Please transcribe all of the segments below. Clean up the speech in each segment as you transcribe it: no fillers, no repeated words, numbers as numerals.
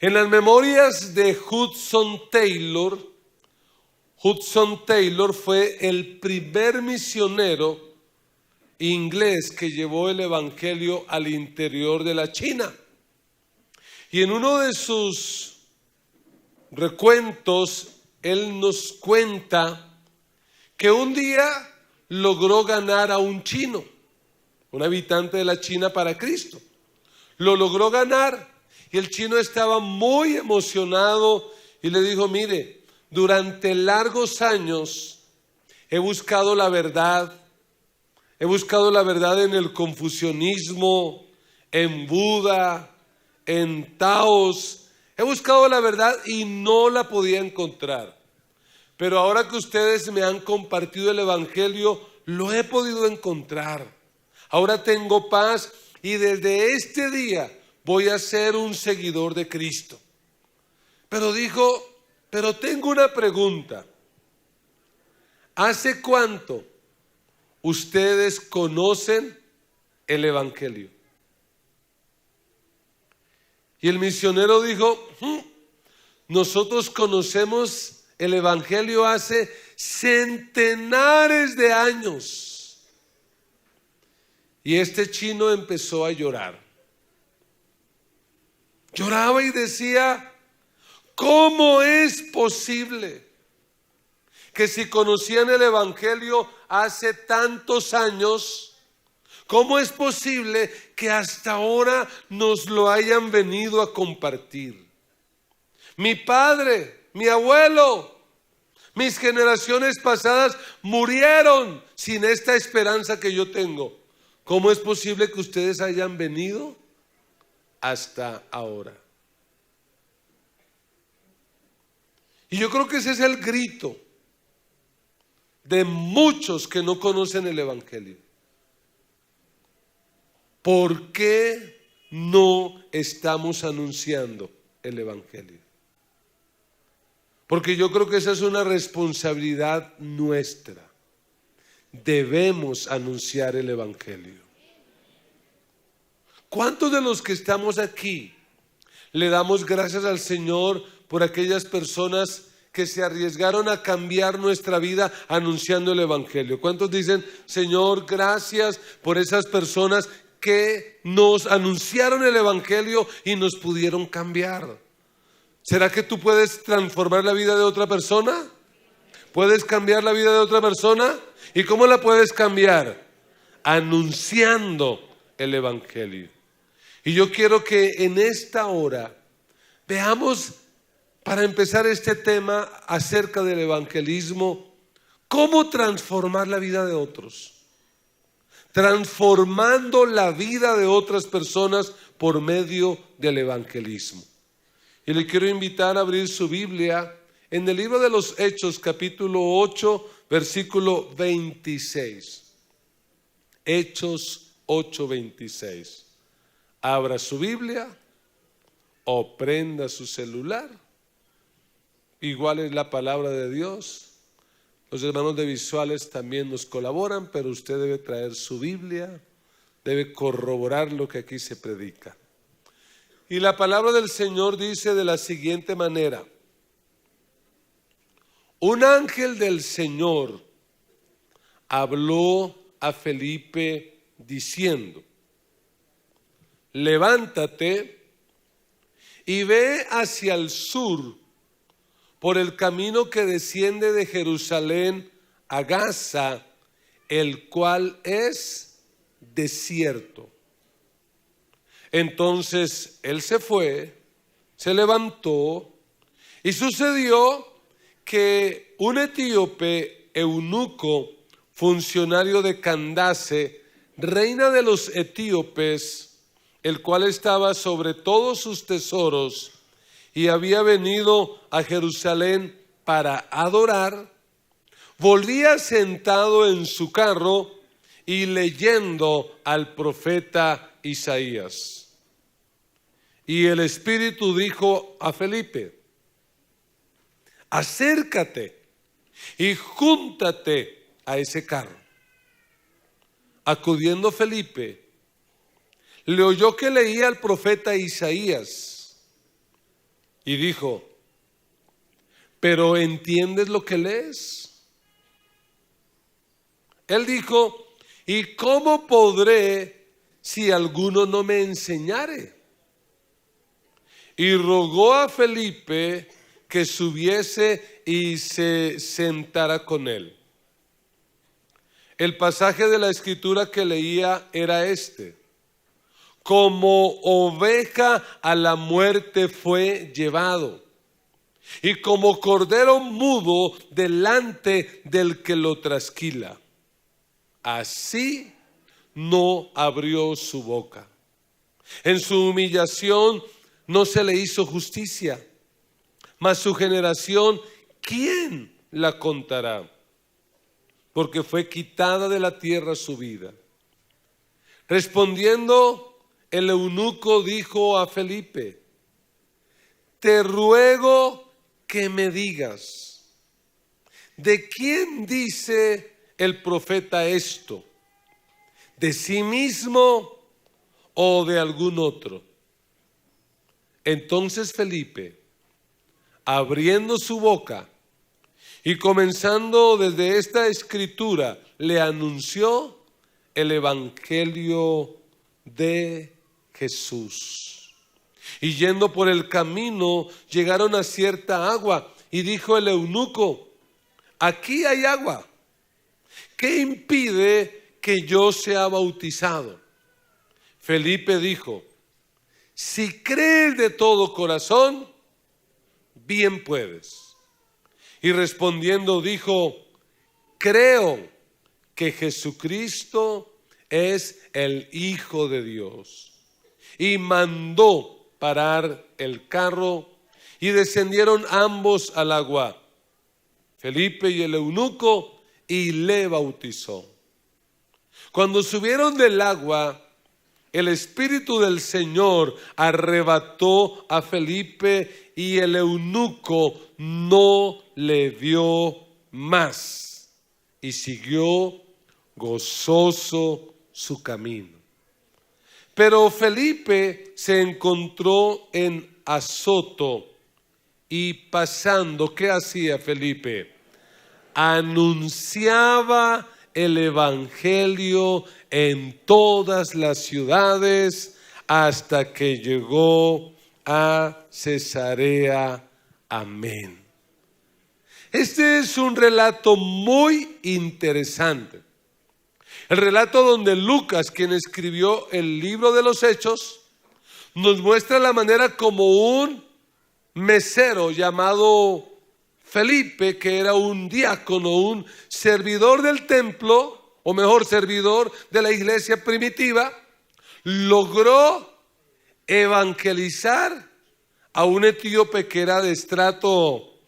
En las memorias de Hudson Taylor fue el primer misionero inglés que llevó el evangelio al interior de la China. Y en uno de sus recuentos, él nos cuenta que un día logró ganar a un chino, un habitante de la China, para Cristo. Lo logró ganar. Y el chino estaba muy emocionado y le dijo: mire, durante largos años he buscado la verdad en el confucianismo, en Buda, en Taos. He buscado la verdad y no la podía encontrar. Pero ahora que ustedes me han compartido el evangelio, lo he podido encontrar. Ahora tengo paz y desde este día voy a ser un seguidor de Cristo. Pero dijo: pero tengo una pregunta. ¿Hace cuánto ustedes conocen el evangelio? Y el misionero dijo: nosotros conocemos el evangelio hace centenares de años. Y este chino empezó a llorar. Lloraba y decía: ¿cómo es posible que si conocían el evangelio hace tantos años, cómo es posible que hasta ahora nos lo hayan venido a compartir? Mi padre, mi abuelo, mis generaciones pasadas murieron sin esta esperanza que yo tengo. ¿Cómo es posible que ustedes hayan venido hasta ahora? Y yo creo que ese es el grito de muchos que no conocen el evangelio. ¿Por qué no estamos anunciando el evangelio? Porque yo creo que esa es una responsabilidad nuestra. Debemos anunciar el evangelio. ¿Cuántos de los que estamos aquí le damos gracias al Señor por aquellas personas que se arriesgaron a cambiar nuestra vida anunciando el evangelio? ¿Cuántos dicen: Señor, gracias por esas personas que nos anunciaron el evangelio y nos pudieron cambiar? ¿Será que tú puedes transformar la vida de otra persona? ¿Puedes cambiar la vida de otra persona? ¿Y cómo la puedes cambiar? Anunciando el evangelio. Y yo quiero que en esta hora veamos, para empezar este tema acerca del evangelismo, cómo transformar la vida de otros. Transformando la vida de otras personas por medio del evangelismo. Y le quiero invitar a abrir su Biblia en el libro de los Hechos, capítulo 8, versículo 26. Hechos 8, 26. Abra su Biblia o prenda su celular. Igual es la palabra de Dios. Los hermanos de visuales también nos colaboran, pero usted debe traer su Biblia, debe corroborar lo que aquí se predica. Y la palabra del Señor dice de la siguiente manera: un ángel del Señor habló a Felipe diciendo: levántate y ve hacia el sur por el camino que desciende de Jerusalén a Gaza, el cual es desierto. Entonces él se fue, se levantó, y sucedió que un etíope eunuco, funcionario de Candace, reina de los etíopes, el cual estaba sobre todos sus tesoros y había venido a Jerusalén para adorar, volvía sentado en su carro y leyendo al profeta Isaías. Y el Espíritu dijo a Felipe: acércate y júntate a ese carro. acudiendo Felipe, le oyó que leía al profeta Isaías y dijo: ¿pero entiendes lo que lees? Él dijo: ¿y cómo podré si alguno no me enseñare? Y rogó a Felipe que subiese y se sentara con él. El pasaje de la escritura que leía era este: como oveja a la muerte fue llevado, y como cordero mudo delante del que lo trasquila, así no abrió su boca. En su humillación no se le hizo justicia, mas su generación, ¿quién la contará? Porque fue quitada de la tierra su vida. Respondiendo, el eunuco dijo a Felipe: te ruego que me digas, ¿de quién dice el profeta esto? ¿De sí mismo o de algún otro? Entonces Felipe, abriendo su boca y comenzando desde esta escritura, le anunció el evangelio de Jesús. Y yendo por el camino, llegaron a cierta agua, y dijo el eunuco: aquí hay agua, ¿qué impide que yo sea bautizado? Felipe dijo: si crees de todo corazón, bien puedes. Y respondiendo dijo: creo que Jesucristo es el Hijo de Dios. Y mandó parar el carro, y descendieron ambos al agua, Felipe y el eunuco, y le bautizó. Cuando subieron del agua, el Espíritu del Señor arrebató a Felipe, y el eunuco no le dio más, y siguió gozoso su camino. Pero Felipe se encontró en Azoto, y pasando, ¿qué hacía Felipe? Anunciaba el evangelio en todas las ciudades hasta que llegó a Cesarea. Amén. Este es un relato muy interesante. El relato donde Lucas, quien escribió el libro de los Hechos, nos muestra la manera como un mesero llamado Felipe, que era un diácono, un servidor del templo, o mejor, servidor de la iglesia primitiva, logró evangelizar a un etíope que era de estrato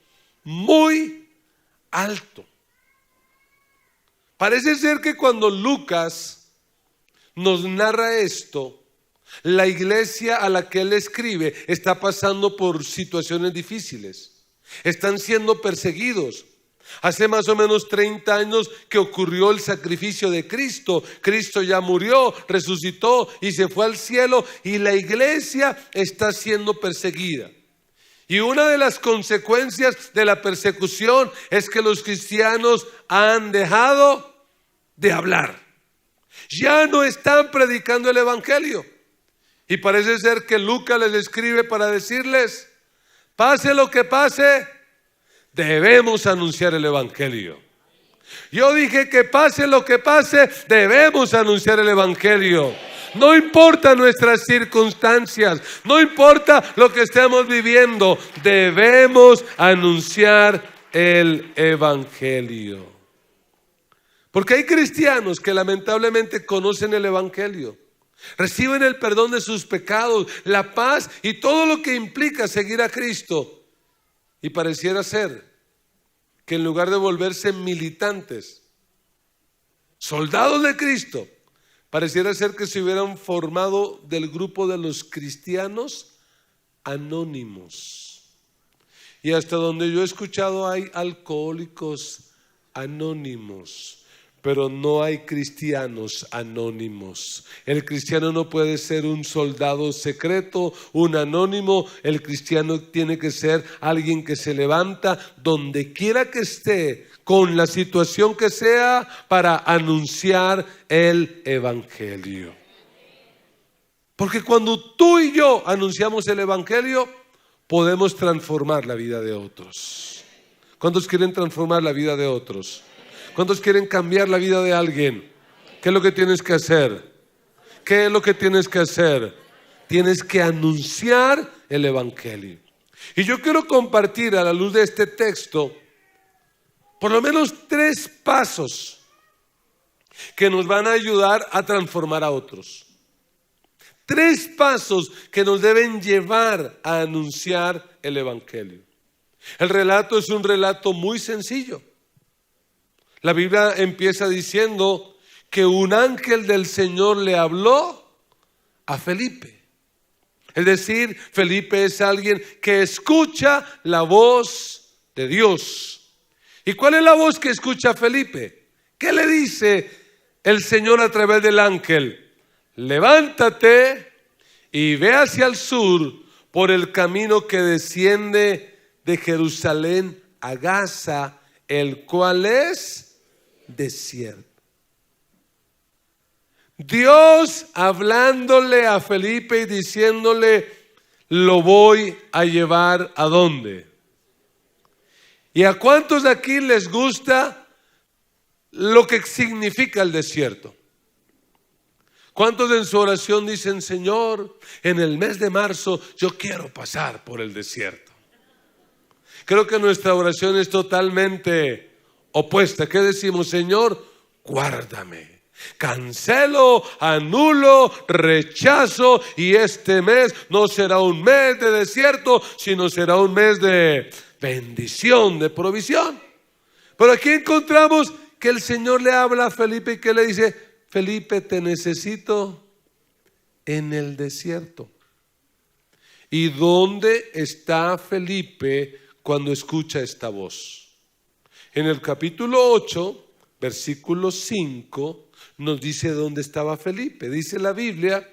muy alto. Parece ser que cuando Lucas nos narra esto, la iglesia a la que él escribe está pasando por situaciones difíciles. Están siendo perseguidos. Hace más o menos 30 años que ocurrió el sacrificio de Cristo. Cristo ya murió, resucitó y se fue al cielo, y la iglesia está siendo perseguida. Y una de las consecuencias de la persecución es que los cristianos han dejado de hablar. Ya no están predicando el evangelio. Y parece ser que Lucas les escribe para decirles: pase lo que pase, debemos anunciar el evangelio. Yo dije que pase lo que pase, debemos anunciar el evangelio. No importa nuestras circunstancias, no importa lo que estemos viviendo, debemos anunciar el evangelio. Porque hay cristianos que lamentablemente conocen el evangelio, reciben el perdón de sus pecados, la paz y todo lo que implica seguir a Cristo, y pareciera ser que en lugar de volverse militantes, soldados de Cristo, pareciera ser que se hubieran formado del grupo de los cristianos anónimos. Y hasta donde yo he escuchado hay alcohólicos anónimos, pero no hay cristianos anónimos. El cristiano no puede ser un soldado secreto, un anónimo. El cristiano tiene que ser alguien que se levanta donde quiera que esté, con la situación que sea, para anunciar el evangelio. Porque cuando tú y yo anunciamos el evangelio, podemos transformar la vida de otros. ¿Cuántos quieren transformar la vida de otros? ¿Cuántos quieren cambiar la vida de alguien? ¿Qué es lo que tienes que hacer? ¿Qué es lo que tienes que hacer? Tienes que anunciar el evangelio. Y yo quiero compartir a la luz de este texto por lo menos 3 pasos que nos van a ayudar a transformar a otros. 3 pasos que nos deben llevar a anunciar el evangelio. El relato es un relato muy sencillo. La Biblia empieza diciendo que un ángel del Señor le habló a Felipe. Es decir, Felipe es alguien que escucha la voz de Dios. ¿Y cuál es la voz que escucha Felipe? ¿Qué le dice el Señor a través del ángel? Levántate y ve hacia el sur por el camino que desciende de Jerusalén a Gaza, el cual es desierto. Dios hablándole a Felipe y diciéndole, lo voy a llevar ¿a dónde? ¿Y a cuántos de aquí les gusta lo que significa el desierto? ¿Cuántos en su oración dicen, Señor, en el mes de marzo yo quiero pasar por el desierto? Creo que nuestra oración es totalmente opuesta. ¿Qué decimos? Señor, guárdame. Cancelo, anulo, rechazo, y este mes no será un mes de desierto, sino será un mes de bendición, de provisión. Pero aquí encontramos que el Señor le habla a Felipe y que le dice, Felipe, te necesito en el desierto. ¿Y dónde está Felipe cuando escucha esta voz? En el capítulo 8, versículo 5, nos dice dónde estaba Felipe. Dice la Biblia,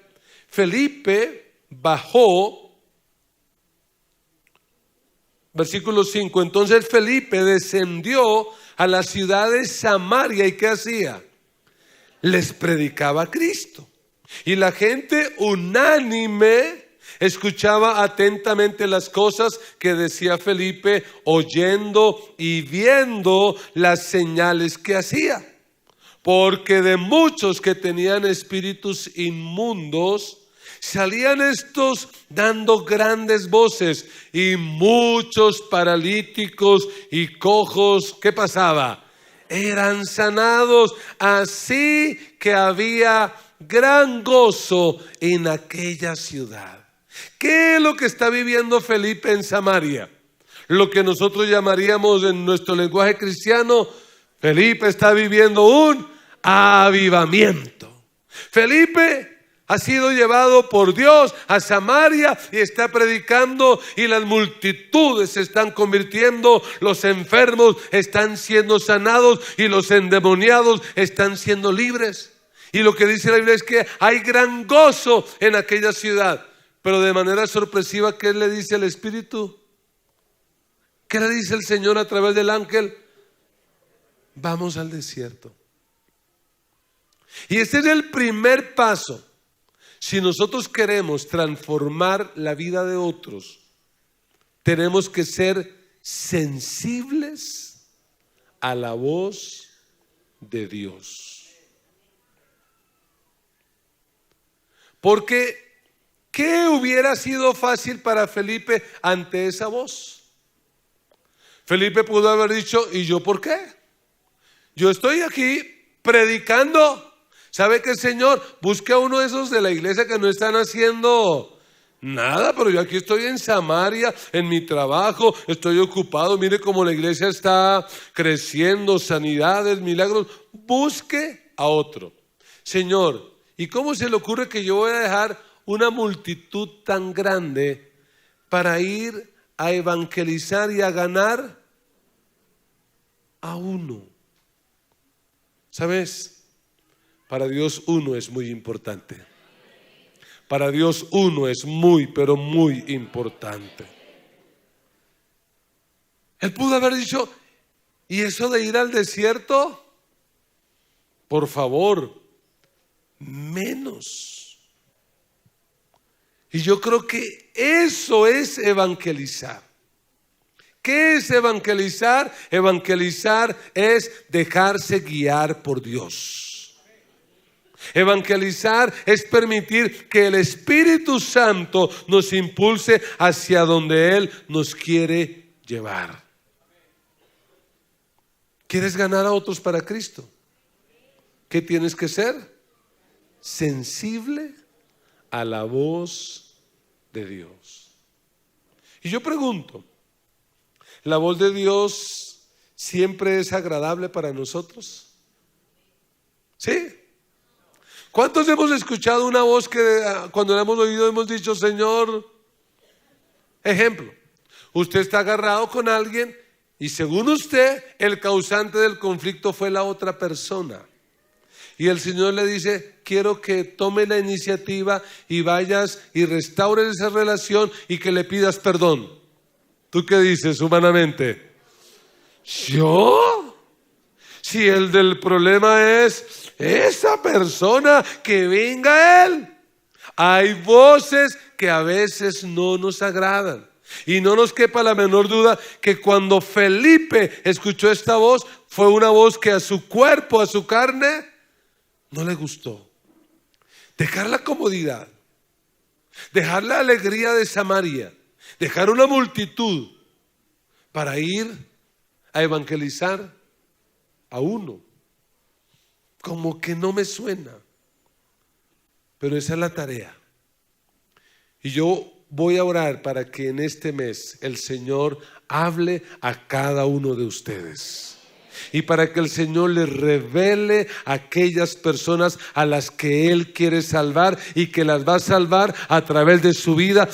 Felipe bajó, versículo 5, entonces Felipe descendió a la ciudad de Samaria, ¿y qué hacía? Les predicaba a Cristo. Y la gente unánime escuchaba atentamente las cosas que decía Felipe, oyendo y viendo las señales que hacía. Porque de muchos que tenían espíritus inmundos, salían estos dando grandes voces, y muchos paralíticos y cojos, ¿qué pasaba? Eran sanados, así que había gran gozo en aquella ciudad. ¿Qué es lo que está viviendo Felipe en Samaria? Lo que nosotros llamaríamos en nuestro lenguaje cristiano, Felipe está viviendo un avivamiento. Felipe ha sido llevado por Dios a Samaria y está predicando, y las multitudes se están convirtiendo, los enfermos están siendo sanados y los endemoniados están siendo libres. Y lo que dice la Biblia es que hay gran gozo en aquella ciudad. Pero de manera sorpresiva, ¿qué le dice el Espíritu? ¿Qué le dice el Señor a través del ángel? Vamos al desierto. Y este es el primer paso. Si nosotros queremos transformar la vida de otros, tenemos que ser sensibles a la voz de Dios. Porque ¿qué hubiera sido fácil para Felipe ante esa voz? Felipe pudo haber dicho, ¿y yo por qué? Yo estoy aquí predicando. ¿Sabe qué, Señor? Busque a uno de esos de la iglesia que no están haciendo nada, pero yo aquí estoy en Samaria, en mi trabajo, estoy ocupado. Mire cómo la iglesia está creciendo, sanidades, milagros. Busque a otro. Señor, ¿y cómo se le ocurre que yo voy a dejar una multitud tan grande para ir a evangelizar y a ganar a uno? ¿Sabes? Para Dios uno es muy importante. Para Dios uno es muy, pero muy importante. Él pudo haber dicho, ¿y eso de ir al desierto? Por favor, menos. Y yo creo que eso es evangelizar. ¿Qué es evangelizar? Evangelizar es dejarse guiar por Dios. Evangelizar es permitir que el Espíritu Santo nos impulse hacia donde Él nos quiere llevar. ¿Quieres ganar a otros para Cristo? ¿Qué tienes que ser? Sensible a la voz de Dios. Y yo pregunto, ¿la voz de Dios siempre es agradable para nosotros? ¿Sí? ¿Cuántos hemos escuchado una voz que cuando la hemos oído hemos dicho, Señor? Ejemplo, usted está agarrado con alguien y según usted el causante del conflicto fue la otra persona. Y el Señor le dice, quiero que tome la iniciativa y vayas y restaures esa relación y que le pidas perdón. ¿Tú qué dices humanamente? ¿Yo? Si el del problema es esa persona, que venga él. Hay voces que a veces no nos agradan. Y no nos quepa la menor duda que cuando Felipe escuchó esta voz, fue una voz que a su cuerpo, a su carne, no le gustó. Dejar la comodidad, dejar la alegría de Samaria, dejar una multitud para ir a evangelizar a uno. Como que no me suena, pero esa es la tarea. Y yo voy a orar para que en este mes el Señor hable a cada uno de ustedes. Y para que el Señor les revele a aquellas personas a las que Él quiere salvar y que las va a salvar a través de su vida,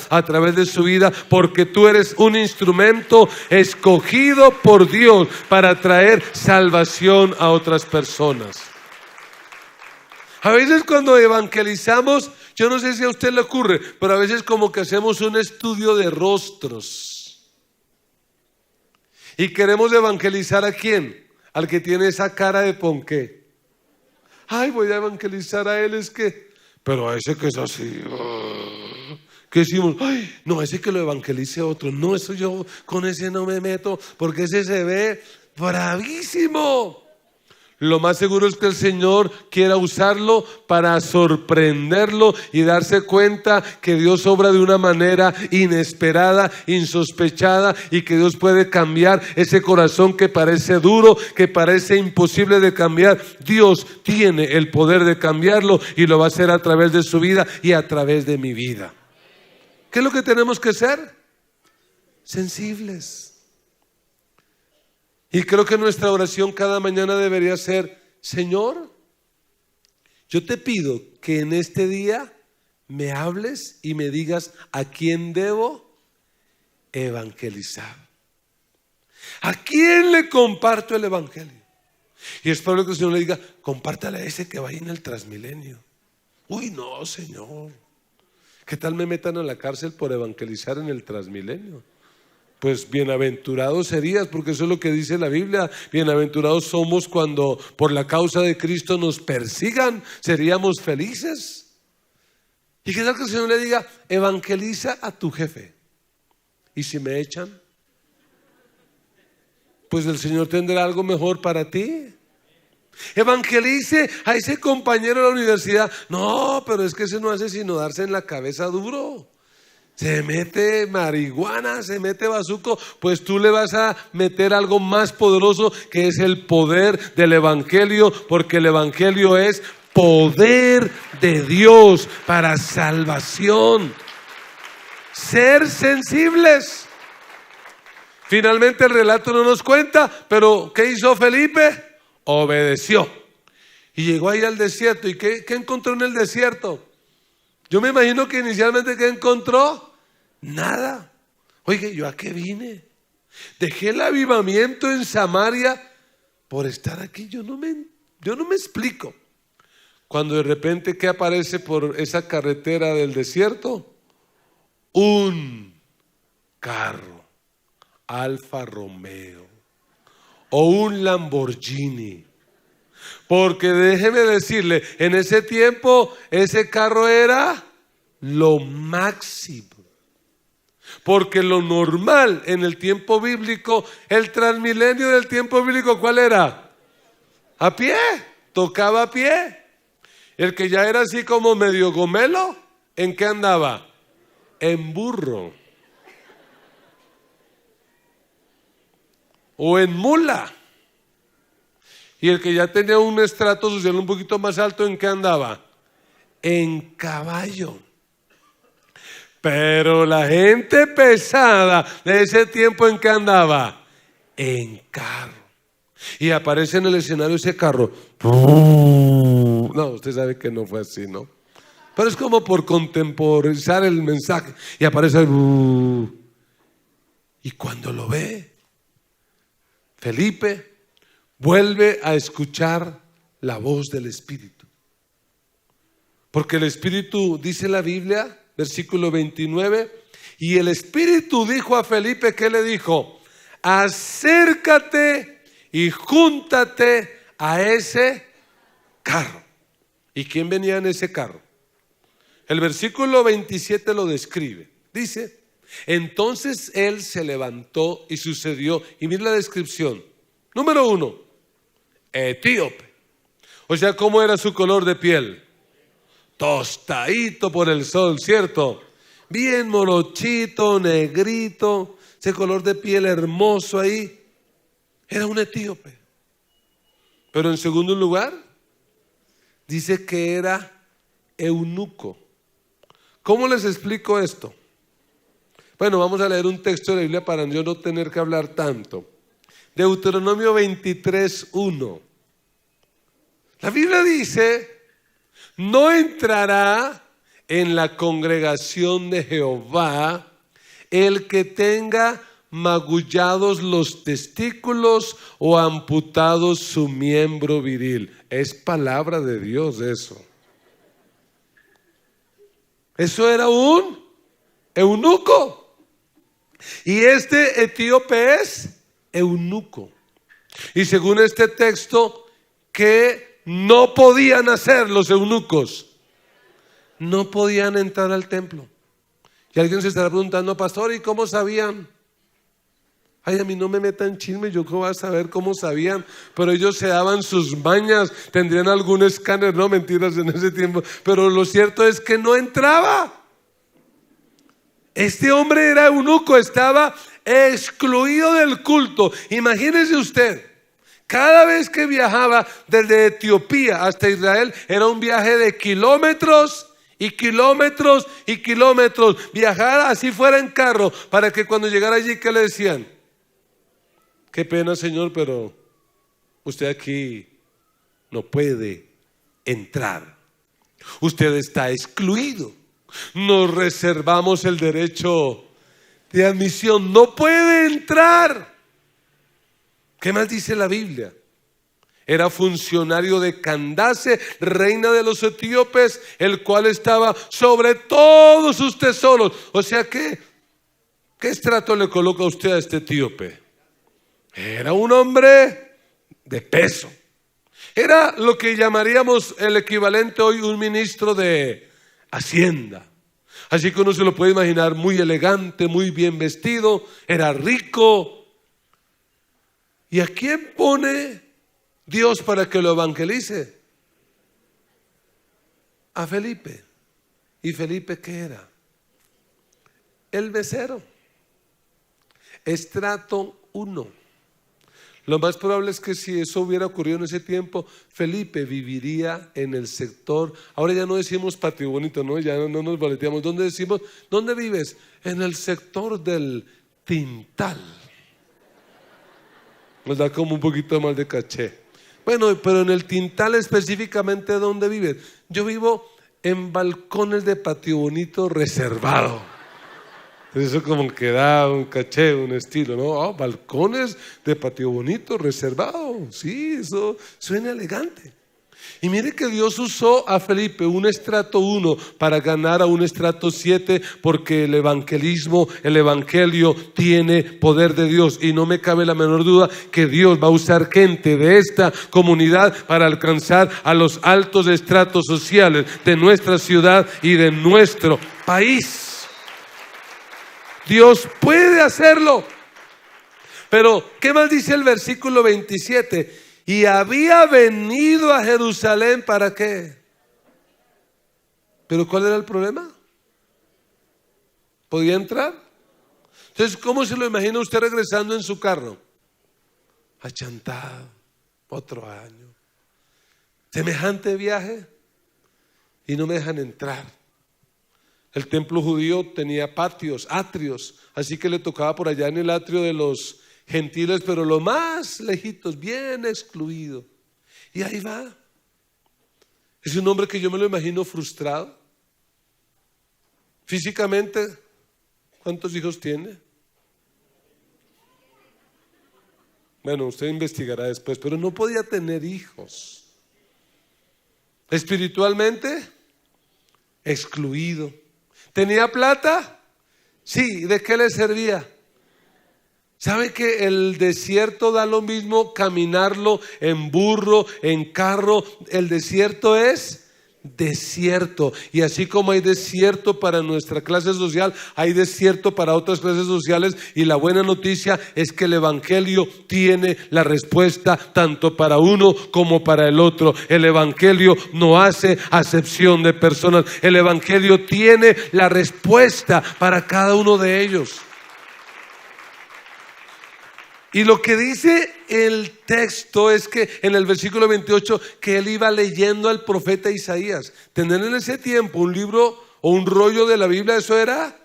porque tú eres un instrumento escogido por Dios para traer salvación a otras personas. A veces cuando evangelizamos, yo no sé si a usted le ocurre, pero a veces como que hacemos un estudio de rostros. ¿Y queremos evangelizar a quién? Al que tiene esa cara de ponqué. Ay, voy a evangelizar a él, es que... Pero a ese que es así... ¿Qué decimos? Ay, no, ese que lo evangelice otro. No, eso yo con ese no me meto, porque ese se ve bravísimo. Lo más seguro es que el Señor quiera usarlo para sorprenderlo y darse cuenta que Dios obra de una manera inesperada, insospechada, y que Dios puede cambiar ese corazón que parece duro, que parece imposible de cambiar. Dios tiene el poder de cambiarlo y lo va a hacer a través de su vida y a través de mi vida. ¿Qué es lo que tenemos que ser? Sensibles. Y creo que nuestra oración cada mañana debería ser, Señor, yo te pido que en este día me hables y me digas a quién debo evangelizar. ¿A quién le comparto el evangelio? Y es probable que el Señor le diga, compártale a ese que va ahí en el Transmilenio. Uy, no, Señor. ¿Qué tal me metan a la cárcel por evangelizar en el Transmilenio? Pues bienaventurados serías, porque eso es lo que dice la Biblia. Bienaventurados somos cuando por la causa de Cristo nos persigan. Seríamos felices. ¿Y qué tal que el Señor le diga, evangeliza a tu jefe? ¿Y si me echan? Pues el Señor tendrá algo mejor para ti. Evangelice a ese compañero de la universidad. No, pero es que ese no hace sino darse en la cabeza duro. Se mete marihuana, se mete bazuco, pues tú le vas a meter algo más poderoso, que es el poder del evangelio, porque el evangelio es poder de Dios para salvación. Ser sensibles. Finalmente el relato no nos cuenta, pero ¿qué hizo Felipe? Obedeció. Y llegó ahí al desierto. ¿Y qué encontró en el desierto? Yo me imagino que inicialmente ¿qué encontró? Nada. Oye, ¿yo a qué vine? Dejé el avivamiento en Samaria por estar aquí. Yo no me Yo no me explico. Cuando de repente, ¿qué aparece por esa carretera del desierto? Un carro, Alfa Romeo o un Lamborghini. Porque déjeme decirle, en ese tiempo ese carro era lo máximo. Porque lo normal en el tiempo bíblico, el transmilenio del tiempo bíblico, ¿cuál era? A pie, tocaba a pie. El que ya era así como medio gomelo, ¿en qué andaba? En burro. O en mula. Y el que ya tenía un estrato social un poquito más alto, ¿en qué andaba? En caballo. Pero la gente pesada de ese tiempo, ¿en qué andaba? En carro. Y aparece en el escenario ese carro. No, usted sabe que no fue así, ¿no? Pero es como por contemporizar el mensaje. Y aparece y cuando lo ve, Felipe vuelve a escuchar la voz del Espíritu. Porque el Espíritu, dice la Biblia, versículo 29, y el Espíritu dijo a Felipe, ¿qué le dijo? Acércate y júntate a ese carro. ¿Y quién venía en ese carro? El versículo 27 lo describe. Dice, entonces él se levantó y sucedió, y mira la descripción. Número 1, etíope. O sea, ¿cómo era su color de piel? Tostadito por el sol, ¿cierto? Bien morochito, negrito, ese color de piel hermoso ahí. Era un etíope. Pero en segundo lugar, dice que era eunuco. ¿Cómo les explico esto? Bueno, vamos a leer un texto de la Biblia para yo no tener que hablar tanto. Deuteronomio 23:1. La Biblia dice, no entrará en la congregación de Jehová el que tenga magullados los testículos o amputados su miembro viril. Es palabra de Dios eso. Eso era un eunuco. Y este etíope es eunuco. Y según este texto, ¿qué no podían hacer los eunucos? No podían entrar al templo. Y alguien se estará preguntando, pastor, ¿y cómo sabían? Ay, a mí no me metan chisme, yo cómo voy a saber cómo sabían, pero ellos se daban sus mañas, tendrían algún escáner, no mentiras en ese tiempo, pero lo cierto es que no entraba. Este hombre era eunuco, estaba excluido del culto. Imagínese usted, cada vez que viajaba desde Etiopía hasta Israel, era un viaje de kilómetros y kilómetros y kilómetros. Viajar así fuera en carro, para que cuando llegara allí, ¿qué le decían? Qué pena, señor, pero usted aquí no puede entrar. Usted está excluido. Nos reservamos el derecho de admisión. No puede entrar. ¿Qué más dice la Biblia? Era funcionario de Candace, reina de los etíopes, el cual estaba sobre todos sus tesoros. O sea, ¿qué estrato le coloca usted a este etíope? Era un hombre de peso. Era lo que llamaríamos el equivalente hoy un ministro de Hacienda. Así que uno se lo puede imaginar muy elegante, muy bien vestido, era rico. ¿Y a quién pone Dios para que lo evangelice? A Felipe. ¿Y Felipe qué era? El becero. Estrato 1. Lo más probable es que si eso hubiera ocurrido en ese tiempo, Felipe viviría en el sector. Ahora ya no decimos Patio Bonito, ¿no? Ya no nos boleteamos. ¿Dónde decimos? ¿Dónde vives? En el sector del Tintal. Nos da como un poquito más de caché. Bueno, pero en el Tintal específicamente, ¿dónde vives? Yo vivo en balcones de Patio Bonito reservado. Eso como que da un caché, un estilo, ¿no? Oh, balcones de patio bonito, reservado. Sí, eso suena elegante. Y mire que Dios usó a Felipe, un estrato 1, para ganar a un estrato 7, porque el evangelismo, el evangelio tiene poder de Dios. Y no me cabe la menor duda que Dios va a usar gente de esta comunidad para alcanzar a los altos estratos sociales de nuestra ciudad y de nuestro país. Dios puede hacerlo. Pero, ¿qué más dice el versículo 27? Y había venido a Jerusalén, ¿para qué? ¿Pero cuál era el problema? ¿Podía entrar? Entonces, ¿cómo se lo imagina usted regresando en su carro? Achantado, otro año. Semejante viaje y no me dejan entrar. El templo judío tenía patios, atrios, así que le tocaba por allá en el atrio de los gentiles, pero lo más lejitos, bien excluido. Y ahí va. Es un hombre que yo me lo imagino frustrado. Físicamente, ¿cuántos hijos tiene? Bueno, usted investigará después, pero no podía tener hijos. Espiritualmente, excluido. ¿Tenía plata? Sí, ¿de qué le servía? ¿Sabe que el desierto da lo mismo caminarlo en burro, en carro? El desierto es desierto. Y así como hay desierto para nuestra clase social, hay desierto para otras clases sociales. Y la buena noticia es que el evangelio tiene la respuesta tanto para uno como para el otro. El evangelio no hace acepción de personas. El evangelio tiene la respuesta para cada uno de ellos. Y lo que dice el texto es que en el versículo 28 que él iba leyendo al profeta Isaías. Tener en ese tiempo un libro o un rollo de la Biblia, eso era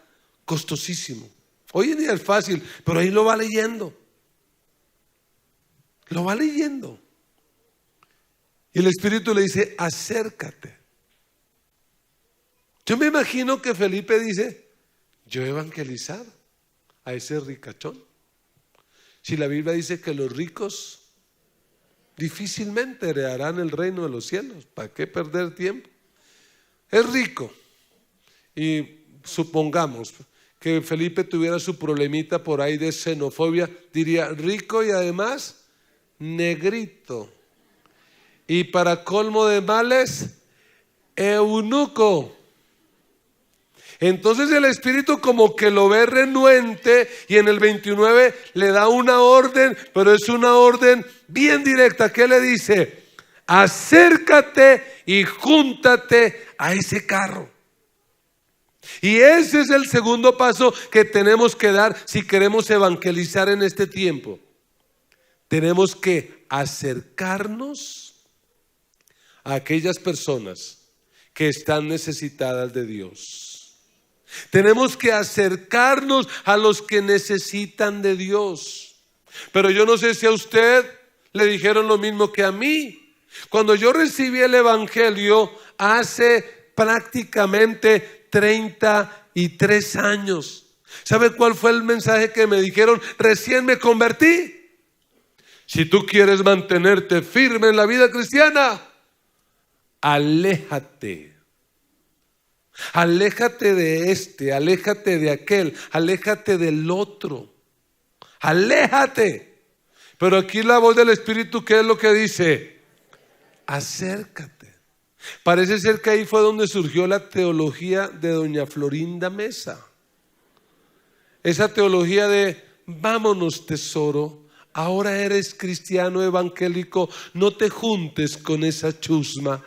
costosísimo. Hoy en día es fácil, pero ahí lo va leyendo. Lo va leyendo. Y el Espíritu le dice, acércate. Yo me imagino que Felipe dice, yo he evangelizado a ese ricachón. Si la Biblia dice que los ricos difícilmente heredarán el reino de los cielos, ¿para qué perder tiempo? Es rico. Y supongamos que Felipe tuviera su problemita por ahí de xenofobia, diría rico y además negrito. Y para colmo de males, eunuco. Entonces el Espíritu como que lo ve renuente y en el 29 le da una orden, pero es una orden bien directa. ¿Qué le dice? Acércate y júntate a ese carro. Y ese es el segundo paso que tenemos que dar si queremos evangelizar en este tiempo. Tenemos que acercarnos a aquellas personas que están necesitadas de Dios. Tenemos que acercarnos a los que necesitan de Dios. Pero yo no sé si a usted le dijeron lo mismo que a mí. Cuando yo recibí el evangelio hace prácticamente 33 años, ¿sabe cuál fue el mensaje que me dijeron? Recién me convertí. Si tú quieres mantenerte firme en la vida cristiana, aléjate. Aléjate de este, aléjate de aquel, aléjate del otro. Aléjate. Pero aquí la voz del Espíritu, ¿qué es lo que dice? Acércate. Parece ser que ahí fue donde surgió la teología de doña Florinda Mesa. Esa teología de vámonos tesoro, ahora eres cristiano evangélico, no te juntes con esa chusma.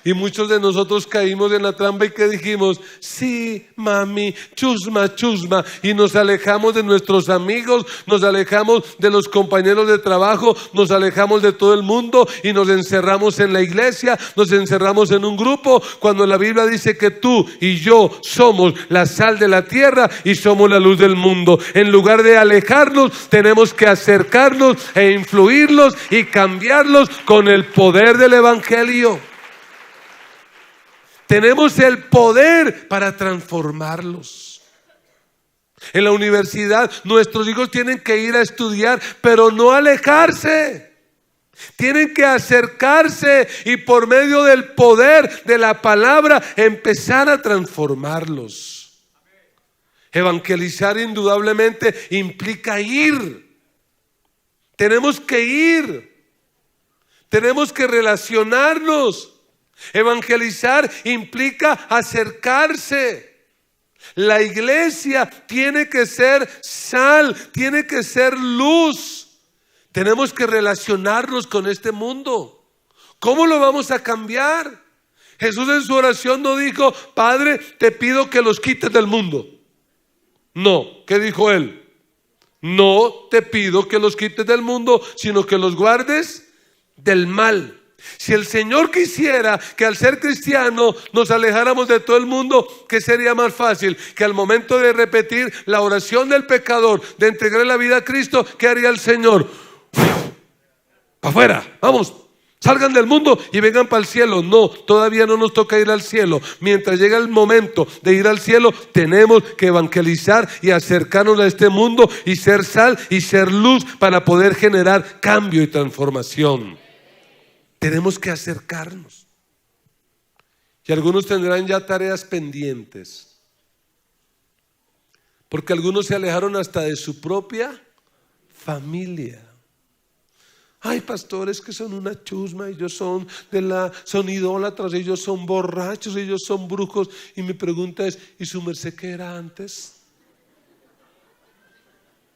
Y muchos de nosotros caímos en la trampa y que dijimos, sí, mami, chusma, chusma. Y nos alejamos de nuestros amigos, nos alejamos de los compañeros de trabajo, nos alejamos de todo el mundo y nos encerramos en la iglesia, nos encerramos en un grupo. Cuando la Biblia dice que tú y yo somos la sal de la tierra y somos la luz del mundo. En lugar de alejarnos, tenemos que acercarnos e influirlos y cambiarlos con el poder del evangelio. Tenemos el poder para transformarlos. En la universidad nuestros hijos tienen que ir a estudiar, pero no alejarse. Tienen que acercarse y por medio del poder de la palabra empezar a transformarlos. Evangelizar indudablemente implica ir. Tenemos que ir. Tenemos que relacionarnos. Evangelizar implica acercarse. La iglesia tiene que ser sal, tiene que ser luz. Tenemos que relacionarnos con este mundo. ¿Cómo lo vamos a cambiar? Jesús en su oración no dijo: Padre, te pido que los quites del mundo. No, ¿qué dijo él? No te pido que los quites del mundo, sino que los guardes del mal. Si el Señor quisiera que al ser cristiano nos alejáramos de todo el mundo, ¿qué sería más fácil? Que al momento de repetir la oración del pecador, de entregar la vida a Cristo, ¿qué haría el Señor? Para afuera, vamos, salgan del mundo y vengan para el cielo. No, todavía no nos toca ir al cielo. Mientras llega el momento de ir al cielo, tenemos que evangelizar y acercarnos a este mundo y ser sal y ser luz para poder generar cambio y transformación. Tenemos que acercarnos. Y algunos tendrán ya tareas pendientes, porque algunos se alejaron hasta de su propia familia. Ay, pastores, que son una chusma, ellos son idólatras, ellos son borrachos, ellos son brujos. Y mi pregunta es: ¿y su merced qué era antes?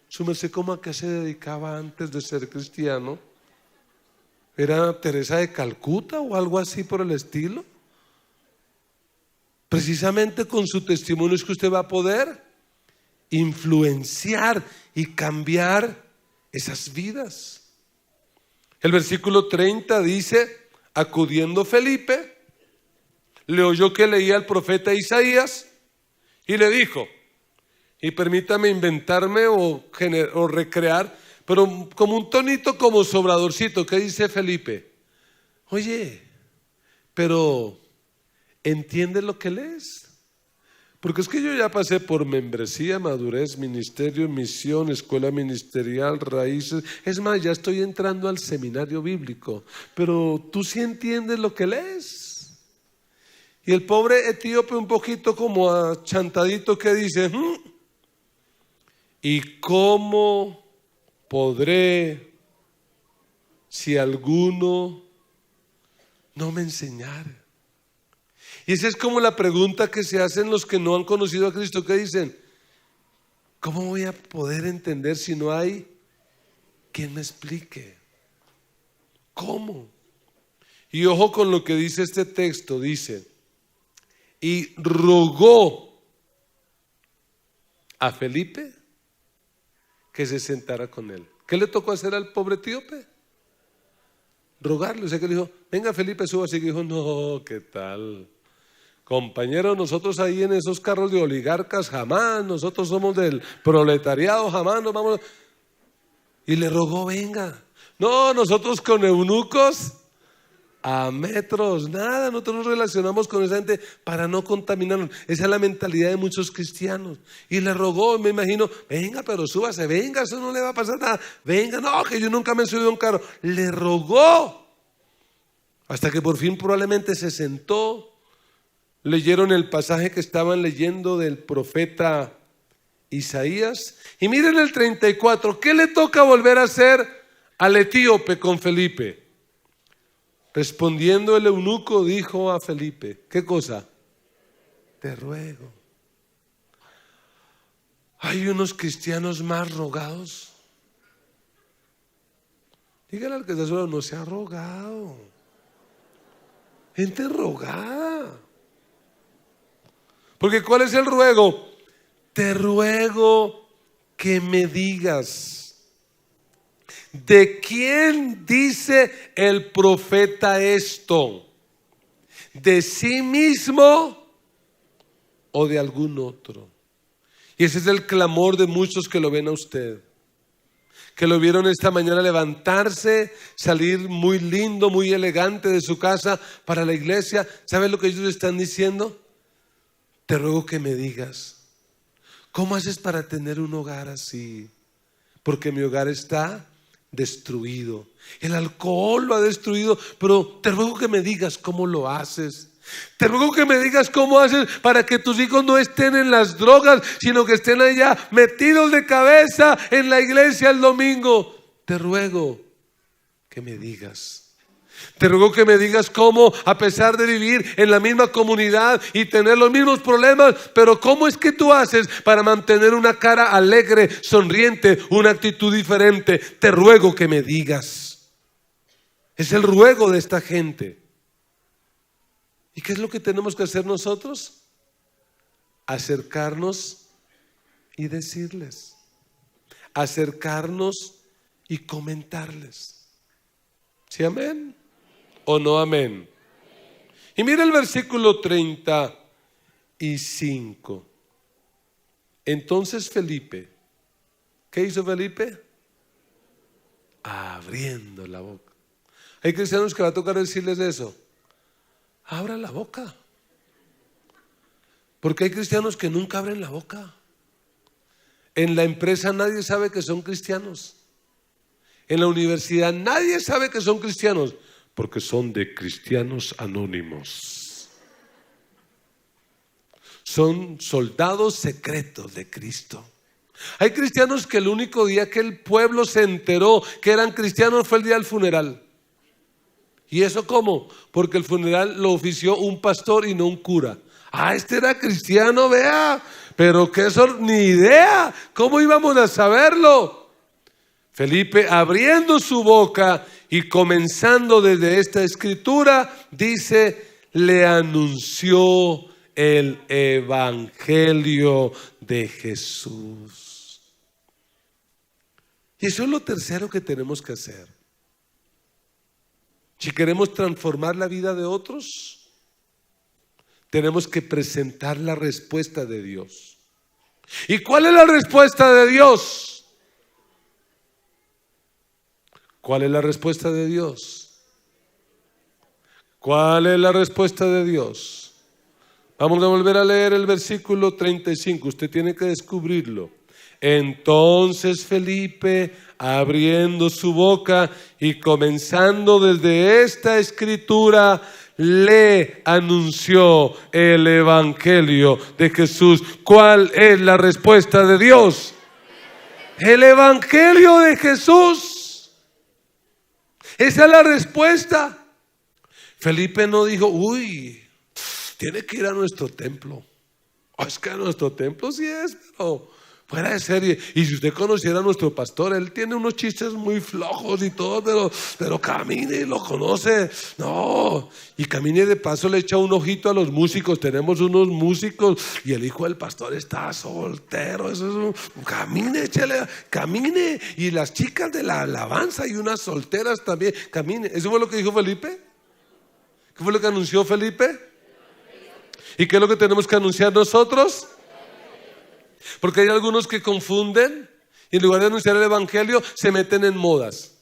¿Su merced cómo a qué se dedicaba antes de ser cristiano? ¿Era Teresa de Calcuta o algo así por el estilo? Precisamente con su testimonio es que usted va a poder influenciar y cambiar esas vidas. El versículo 30 dice: acudiendo Felipe, le oyó que leía el profeta Isaías y le dijo, y permítame inventarme o recrear, pero como un tonito como sobradorcito, ¿qué dice Felipe? Oye, pero ¿entiendes lo que lees? Porque es que yo ya pasé por membresía, madurez, ministerio, misión, escuela ministerial, raíces. Es más, ya estoy entrando al seminario bíblico. Pero tú sí entiendes lo que lees. Y el pobre etíope un poquito como achantadito que dice: ¿y cómo podré si alguno no me enseñara? Y esa es como la pregunta que se hacen los que no han conocido a Cristo, que dicen: ¿cómo voy a poder entender si no hay quien me explique? ¿Cómo? Y ojo con lo que dice este texto, dice: y rogó a Felipe que se sentara con él. ¿Qué le tocó hacer al pobre etíope? Rogarle. O sea que le dijo: venga Felipe, suba. Así que dijo: no, ¿qué tal? Compañeros, nosotros ahí en esos carros de oligarcas jamás, nosotros somos del proletariado, jamás nos vamos. Y le rogó: venga. No, nosotros con eunucos a metros, nada, nosotros nos relacionamos con esa gente para no contaminarnos. Esa es la mentalidad de muchos cristianos. Y le rogó, me imagino: venga, pero súbase, venga, eso no le va a pasar nada. Venga, no, que yo nunca me he subido a un carro. Le rogó hasta que por fin probablemente se sentó. Leyeron el pasaje que estaban leyendo del profeta Isaías. Y miren el 34. ¿Qué le toca volver a hacer al etíope con Felipe? Respondiendo el eunuco dijo a Felipe: ¿qué cosa? Te ruego. Hay unos cristianos más rogados. Dígale al que está solo: no se ha rogado. Gente rogada. Porque ¿cuál es el ruego? Te ruego que me digas, ¿de quién dice el profeta esto? ¿De sí mismo o de algún otro? Y ese es el clamor de muchos que lo ven a usted, que lo vieron esta mañana levantarse, salir muy lindo, muy elegante de su casa para la iglesia. ¿Sabes lo que ellos están diciendo? Te ruego que me digas, ¿Cómo haces para tener un hogar así? Porque mi hogar está destruido. El alcohol lo ha destruido, pero te ruego que me digas cómo lo haces. Te ruego que me digas cómo haces para que tus hijos no estén en las drogas, sino que estén allá metidos de cabeza en la iglesia el domingo. Te ruego que me digas. Te ruego que me digas cómo, a pesar de vivir en la misma comunidad y tener los mismos problemas, pero cómo es que tú haces para mantener una cara alegre, sonriente, una actitud diferente. Te ruego que me digas. Es el ruego de esta gente. ¿Y qué es lo que tenemos que hacer nosotros? Acercarnos y decirles. Acercarnos y comentarles. ¿Sí, amén? ¿O no, amén? Y mira el versículo 35. Entonces Felipe, ¿qué hizo Felipe? Abriendo la boca. Hay cristianos que va a tocar decirles eso. Abra la boca. Porque hay cristianos que nunca abren la boca. En la empresa nadie sabe que son cristianos. En la universidad nadie sabe que son cristianos, porque son de cristianos anónimos. Son soldados secretos de Cristo. Hay cristianos que el único día que el pueblo se enteró que eran cristianos fue el día del funeral. ¿Y eso cómo? Porque el funeral lo ofició un pastor y no un cura. Ah, este era cristiano, vea. Pero que eso ni idea. ¿Cómo íbamos a saberlo? Felipe, abriendo su boca y comenzando desde esta escritura, dice, le anunció el evangelio de Jesús. Y eso es lo tercero que tenemos que hacer. Si queremos transformar la vida de otros, tenemos que presentar la respuesta de Dios. ¿Y cuál es la respuesta de Dios? ¿Cuál es la respuesta de Dios? ¿Cuál es la respuesta de Dios? Vamos a volver a leer el versículo 35. Usted tiene que descubrirlo. Entonces Felipe, abriendo su boca y comenzando desde esta escritura, le anunció el evangelio de Jesús. ¿Cuál es la respuesta de Dios? El evangelio de Jesús. Esa es la respuesta. Felipe no dijo, uy, tiene que ir a nuestro templo. Es que a nuestro templo sí es, pero fuera de serie. Y si usted conociera a nuestro pastor, él tiene unos chistes muy flojos y todo, pero camine, lo conoce. No, y camine de paso le echa un ojito a los músicos. Tenemos unos músicos y el hijo del pastor está soltero. Eso es camine, échale, camine. Y las chicas de la alabanza y unas solteras también, camine. ¿Eso fue lo que dijo Felipe? ¿Qué fue lo que anunció Felipe? ¿Y qué es lo que tenemos que anunciar nosotros? Porque hay algunos que confunden y en lugar de anunciar el evangelio se meten en modas.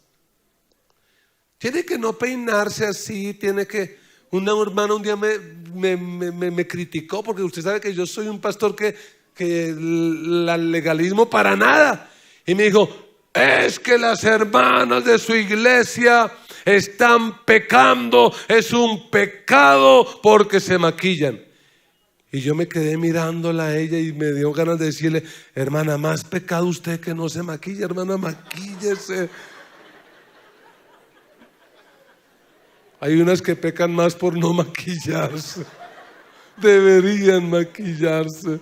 Tiene que no peinarse así, tiene que... Una hermana un día me criticó porque usted sabe que yo soy un pastor que el legalismo para nada. Y me dijo, es que las hermanas de su iglesia están pecando, es un pecado porque se maquillan. Y yo me quedé mirándola a ella y me dio ganas de decirle, hermana, más pecado usted que no se maquilla, hermana, maquíllese. Hay unas que pecan más por no maquillarse. Deberían maquillarse.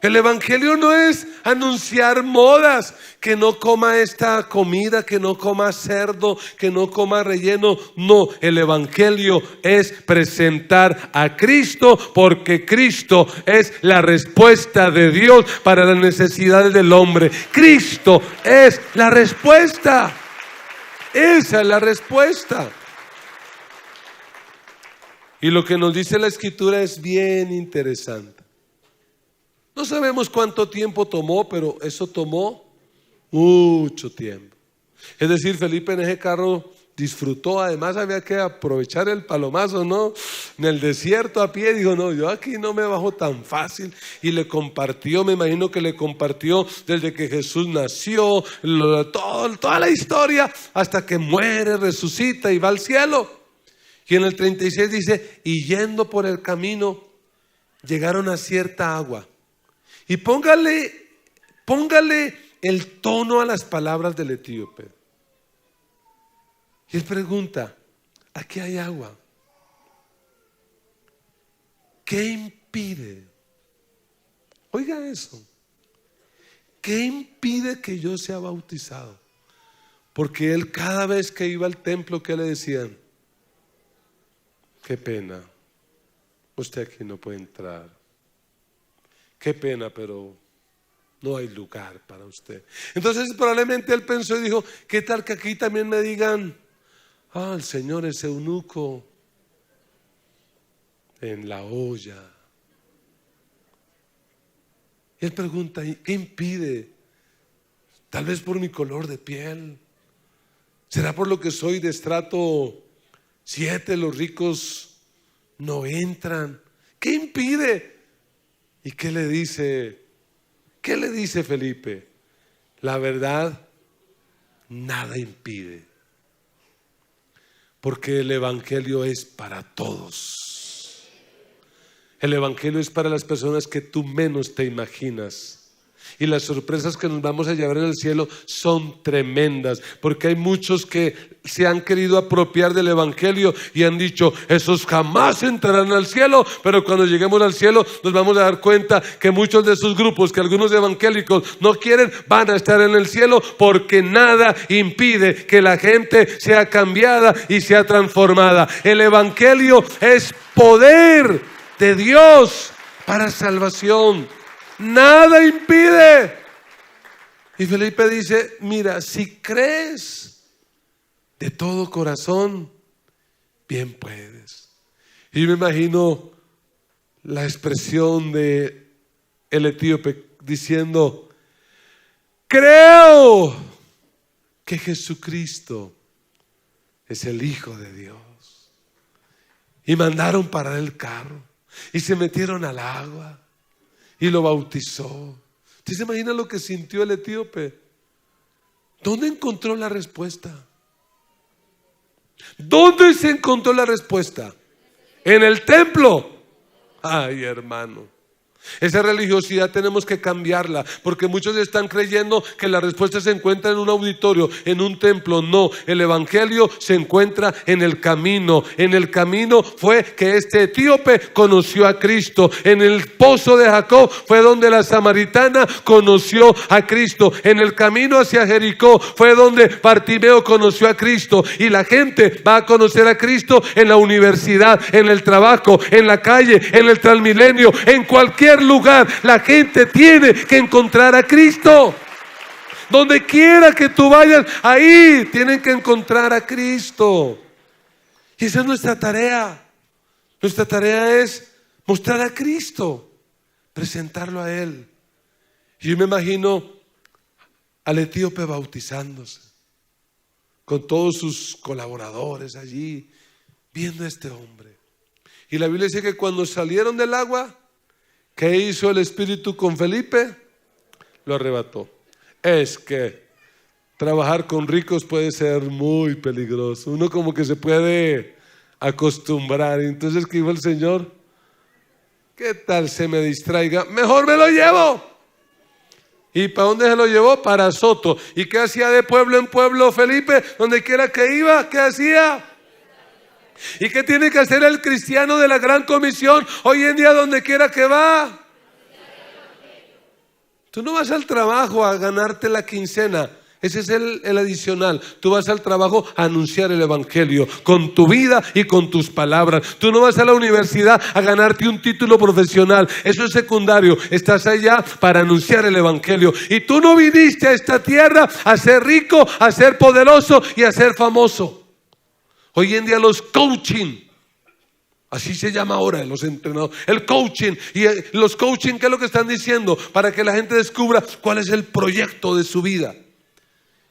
El evangelio no es anunciar modas, que no coma esta comida, que no coma cerdo, que no coma relleno. No, el evangelio es presentar a Cristo, porque Cristo es la respuesta de Dios para las necesidades del hombre. Cristo es la respuesta. Esa es la respuesta. Y lo que nos dice la Escritura es bien interesante. No sabemos cuánto tiempo tomó, pero eso tomó mucho tiempo. Es decir, Felipe en ese carro disfrutó. Además había que aprovechar el palomazo, ¿no? En el desierto a pie, dijo, no, yo aquí no me bajo tan fácil. Y le compartió, me imagino que le compartió desde que Jesús nació, toda la historia, hasta que muere, resucita y va al cielo. Y en el 36 dice, y yendo por el camino, llegaron a cierta agua. Y póngale el tono a las palabras del etíope. Y él pregunta, aquí hay agua. ¿Qué impide? Oiga eso. ¿Qué impide que yo sea bautizado? Porque él cada vez que iba al templo, ¿qué le decían? Qué pena, usted aquí no puede entrar. Qué pena, pero no hay lugar para usted. Entonces probablemente él pensó y dijo, ¿qué tal que aquí también me digan, el Señor es eunuco en la olla? Y él pregunta, ¿qué impide? Tal vez por mi color de piel. ¿Será por lo que soy de estrato 7? Los ricos no entran. ¿Qué impide? ¿Y qué le dice? ¿Qué le dice Felipe? La verdad, nada impide. Porque el evangelio es para todos. El evangelio es para las personas que tú menos te imaginas. Y las sorpresas que nos vamos a llevar en el cielo son tremendas, porque hay muchos que se han querido apropiar del evangelio y han dicho, esos jamás entrarán al cielo. Pero cuando lleguemos al cielo nos vamos a dar cuenta que muchos de esos grupos que algunos evangélicos no quieren van a estar en el cielo, porque nada impide que la gente sea cambiada y sea transformada. El evangelio es poder de Dios para salvación. Nada impide. Y Felipe dice, mira, si crees de todo corazón, bien puedes. Y me imagino la expresión de el etíope diciendo, creo que Jesucristo es el Hijo de Dios. Y mandaron parar el carro y se metieron al agua y lo bautizó. ¿Usted se imagina lo que sintió el etíope? ¿Dónde encontró la respuesta? ¿Dónde se encontró la respuesta? ¿En el templo? Ay, hermano, esa religiosidad tenemos que cambiarla, porque muchos están creyendo que la respuesta se encuentra en un auditorio, en un templo. No, el evangelio se encuentra en el camino. En el camino fue que este etíope conoció a Cristo. En el pozo de Jacob fue donde la samaritana conoció a Cristo. En el camino hacia Jericó fue donde Bartimeo conoció a Cristo. Y la gente va a conocer a Cristo en la universidad, en el trabajo, en la calle, en el Transmilenio, en cualquier lugar. La gente tiene que encontrar a Cristo. Donde quiera que tú vayas, ahí tienen que encontrar a Cristo. Y esa es nuestra tarea. Nuestra tarea es mostrar a Cristo, presentarlo a Él. Y yo me imagino al etíope bautizándose, con todos sus colaboradores allí, viendo a este hombre. Y la Biblia dice que cuando salieron del agua, ¿qué hizo el Espíritu con Felipe? Lo arrebató. Es que trabajar con ricos puede ser muy peligroso. Uno como que se puede acostumbrar. Entonces, ¿qué dijo el Señor? ¿Qué tal se me distraiga? Mejor me lo llevo. ¿Y para dónde se lo llevó? Para Azoto. ¿Y qué hacía de pueblo en pueblo Felipe? Donde quiera que iba, ¿qué hacía? ¿Y qué tiene que hacer el cristiano de la Gran Comisión hoy en día donde quiera que va? Tú no vas al trabajo a ganarte la quincena. Ese es el adicional. Tú vas al trabajo a anunciar el evangelio con tu vida y con tus palabras. Tú no vas a la universidad a ganarte un título profesional. Eso es secundario. Estás allá para anunciar el evangelio. Y tú no viniste a esta tierra a ser rico, a ser poderoso y a ser famoso. Hoy en día los coaching, así se llama ahora, los entrenadores, el coaching. Y los coaching, ¿qué es lo que están diciendo? Para que la gente descubra cuál es el proyecto de su vida.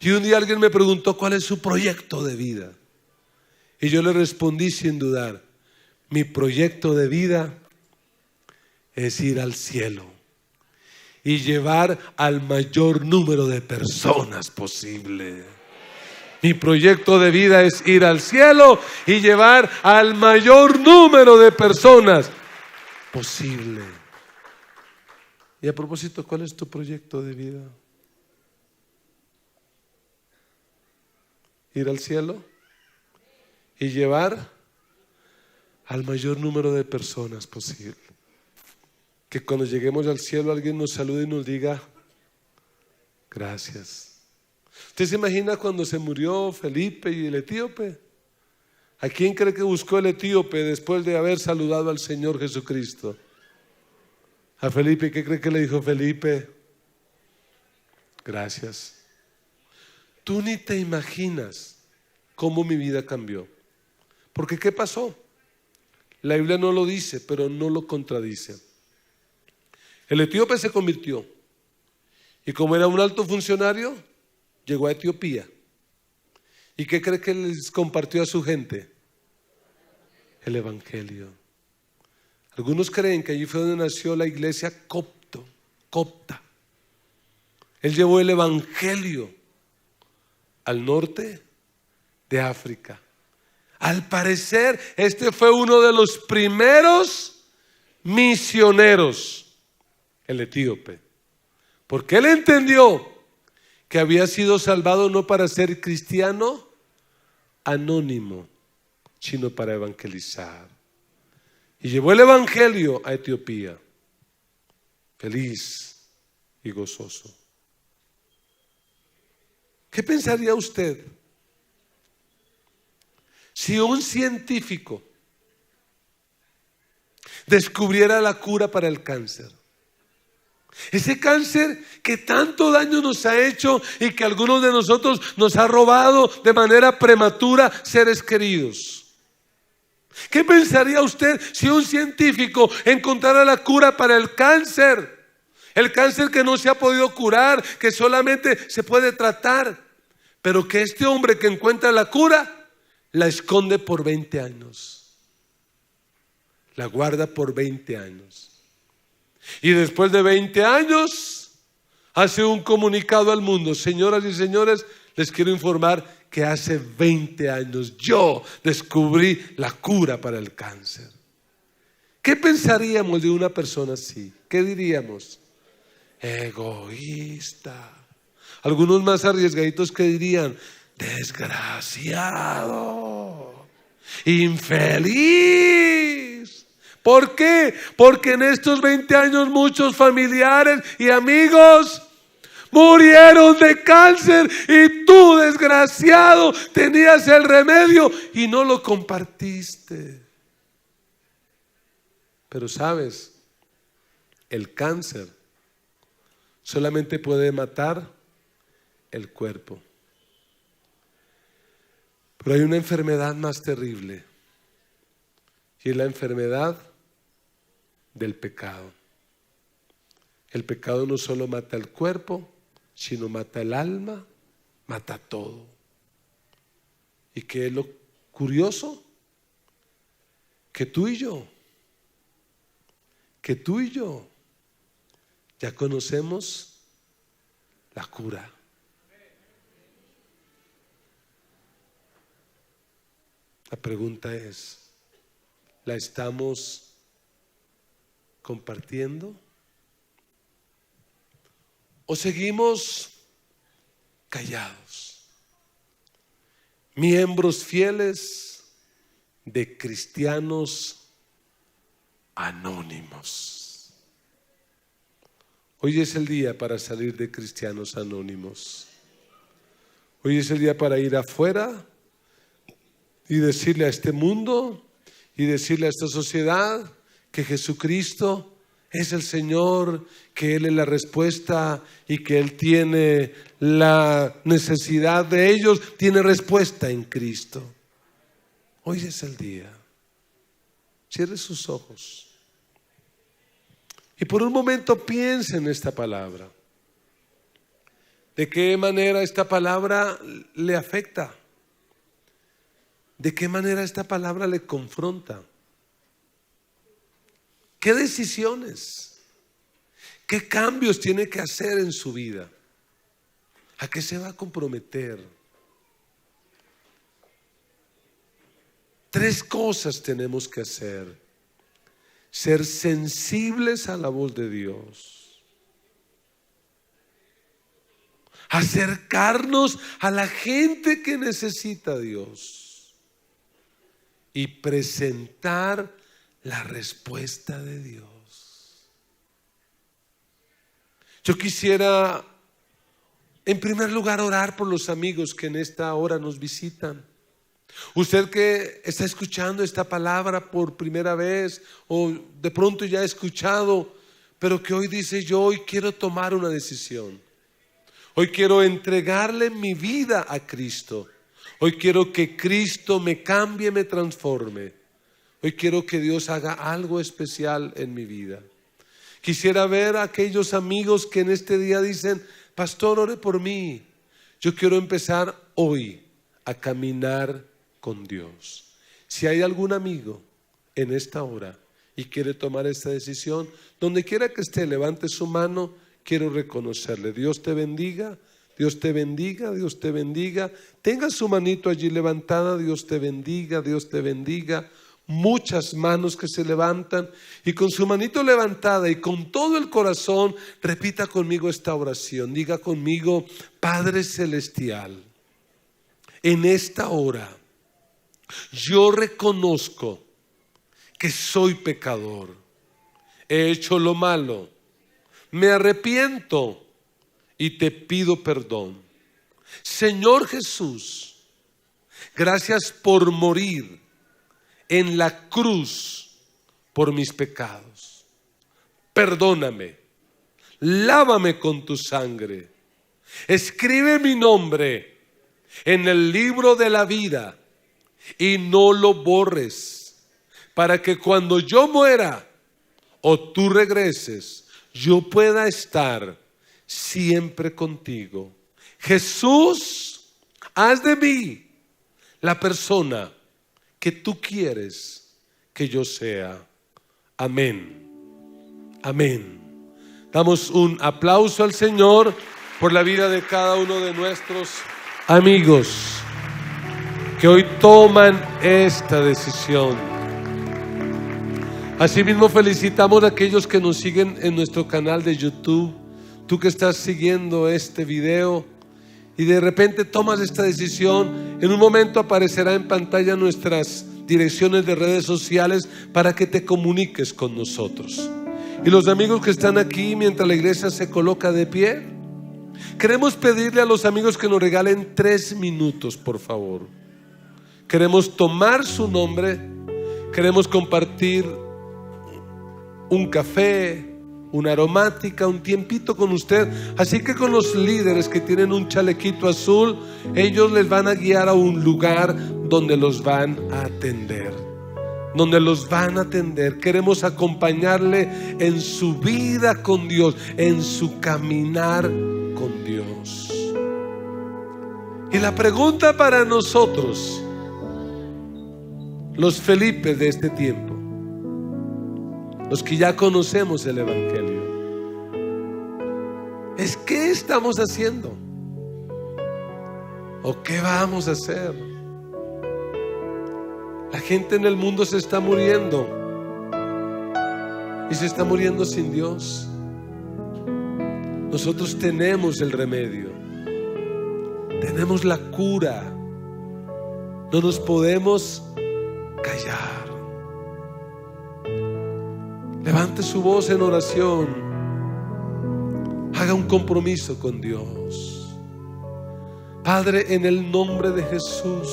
Y un día alguien me preguntó, ¿cuál es su proyecto de vida? Y yo le respondí sin dudar: mi proyecto de vida es ir al cielo y llevar al mayor número de personas posible. Mi proyecto de vida es ir al cielo y llevar al mayor número de personas posible. Y a propósito, ¿cuál es tu proyecto de vida? Ir al cielo y llevar al mayor número de personas posible. Que cuando lleguemos al cielo alguien nos salude y nos diga: gracias. ¿Usted se imagina cuando se murió Felipe y el etíope? ¿A quién cree que buscó el etíope después de haber saludado al Señor Jesucristo? A Felipe. ¿Qué cree que le dijo Felipe? Gracias. Tú ni te imaginas cómo mi vida cambió. Porque ¿qué pasó? La Biblia no lo dice, pero no lo contradice. El etíope se convirtió, y como era un alto funcionario, llegó a Etiopía. ¿Y qué cree que les compartió a su gente? El evangelio. Algunos creen que allí fue donde nació la iglesia copta. Él llevó el evangelio al norte de África. Al parecer, este fue uno de los primeros misioneros, el etíope, porque él entendió que había sido salvado no para ser cristiano anónimo, sino para evangelizar. Y llevó el evangelio a Etiopía, feliz y gozoso. ¿Qué pensaría usted si un científico descubriera la cura para el cáncer? Ese cáncer que tanto daño nos ha hecho y que algunos de nosotros nos ha robado de manera prematura seres queridos. ¿Qué pensaría usted si un científico encontrara la cura para el cáncer? El cáncer que no se ha podido curar, que solamente se puede tratar, pero que este hombre que encuentra la cura la esconde por 20 años. La guarda por 20 años. Y después de 20 años hace un comunicado al mundo: señoras y señores, les quiero informar que hace 20 años yo descubrí la cura para el cáncer. ¿Qué pensaríamos de una persona así? ¿Qué diríamos? Egoísta. Algunos más arriesgaditos que dirían: desgraciado, infeliz. ¿Por qué? Porque en estos 20 años muchos familiares y amigos murieron de cáncer y tú, desgraciado, tenías el remedio y no lo compartiste. Pero sabes, el cáncer solamente puede matar el cuerpo. Pero hay una enfermedad más terrible, y es la enfermedad del pecado. El pecado no solo mata el cuerpo, sino mata el alma, mata todo. ¿Y qué es lo curioso? Que tú y yo ya conocemos la cura. La pregunta es: ¿la estamos compartiendo? ¿O seguimos callados? Miembros fieles de cristianos anónimos. Hoy es el día para salir de cristianos anónimos. Hoy es el día para ir afuera y decirle a este mundo y decirle a esta sociedad que Jesucristo es el Señor, que Él es la respuesta y que Él tiene la necesidad de ellos, tiene respuesta en Cristo. Hoy es el día. Cierre sus ojos y por un momento piense en esta palabra. ¿De qué manera esta palabra le afecta? ¿De qué manera esta palabra le confronta? ¿Qué decisiones? ¿Qué cambios tiene que hacer en su vida? ¿A qué se va a comprometer? 3 cosas tenemos que hacer. Ser sensibles a la voz de Dios. Acercarnos a la gente que necesita a Dios. Y presentar la respuesta de Dios. Yo quisiera, en primer lugar, orar por los amigos que en esta hora nos visitan. Usted que está escuchando esta palabra por primera vez o de pronto ya ha escuchado, pero que hoy dice: yo hoy quiero tomar una decisión. Hoy quiero entregarle mi vida a Cristo. Hoy quiero que Cristo me cambie, me transforme. Hoy quiero que Dios haga algo especial en mi vida. Quisiera ver a aquellos amigos que en este día dicen: pastor, ore por mí. Yo quiero empezar hoy a caminar con Dios. Si hay algún amigo en esta hora y quiere tomar esta decisión, donde quiera que esté, levante su mano. Quiero reconocerle. Dios te bendiga, Dios te bendiga, Dios te bendiga. Tenga su manito allí levantada. Dios te bendiga, Dios te bendiga. Muchas manos que se levantan, y con su manito levantada y con todo el corazón repita conmigo esta oración. Diga conmigo: Padre Celestial, en esta hora yo reconozco que soy pecador, he hecho lo malo, me arrepiento y te pido perdón. Señor Jesús, gracias por morir en la cruz por mis pecados. Perdóname, lávame con tu sangre, escribe mi nombre en el libro de la vida y no lo borres, para que cuando yo muera o tú regreses, yo pueda estar siempre contigo. Jesús, haz de mí la persona que tú quieres que yo sea. Amén. Amén. Damos un aplauso al Señor por la vida de cada uno de nuestros amigos que hoy toman esta decisión. Asimismo, felicitamos a aquellos que nos siguen en nuestro canal de YouTube. Tú que estás siguiendo este video y de repente tomas esta decisión, en un momento aparecerá en pantalla nuestras direcciones de redes sociales para que te comuniques con nosotros. Y los amigos que están aquí mientras la iglesia se coloca de pie, queremos pedirle a los amigos que nos regalen 3 minutos, por favor. Queremos tomar su nombre, queremos compartir un café, una aromática, un tiempito con usted. Así que con los líderes que tienen un chalequito azul, ellos les van a guiar a un lugar donde los van a atender. Queremos acompañarle en su vida con Dios, en su caminar con Dios. Y la pregunta para nosotros, los Felipes de este tiempo, los que ya conocemos el Evangelio, es: ¿qué estamos haciendo? ¿O qué vamos a hacer? La gente en el mundo se está muriendo, y se está muriendo sin Dios. Nosotros tenemos el remedio, tenemos la cura. No nos podemos callar. Levante su voz en oración. Haga un compromiso con Dios. Padre, en el nombre de Jesús,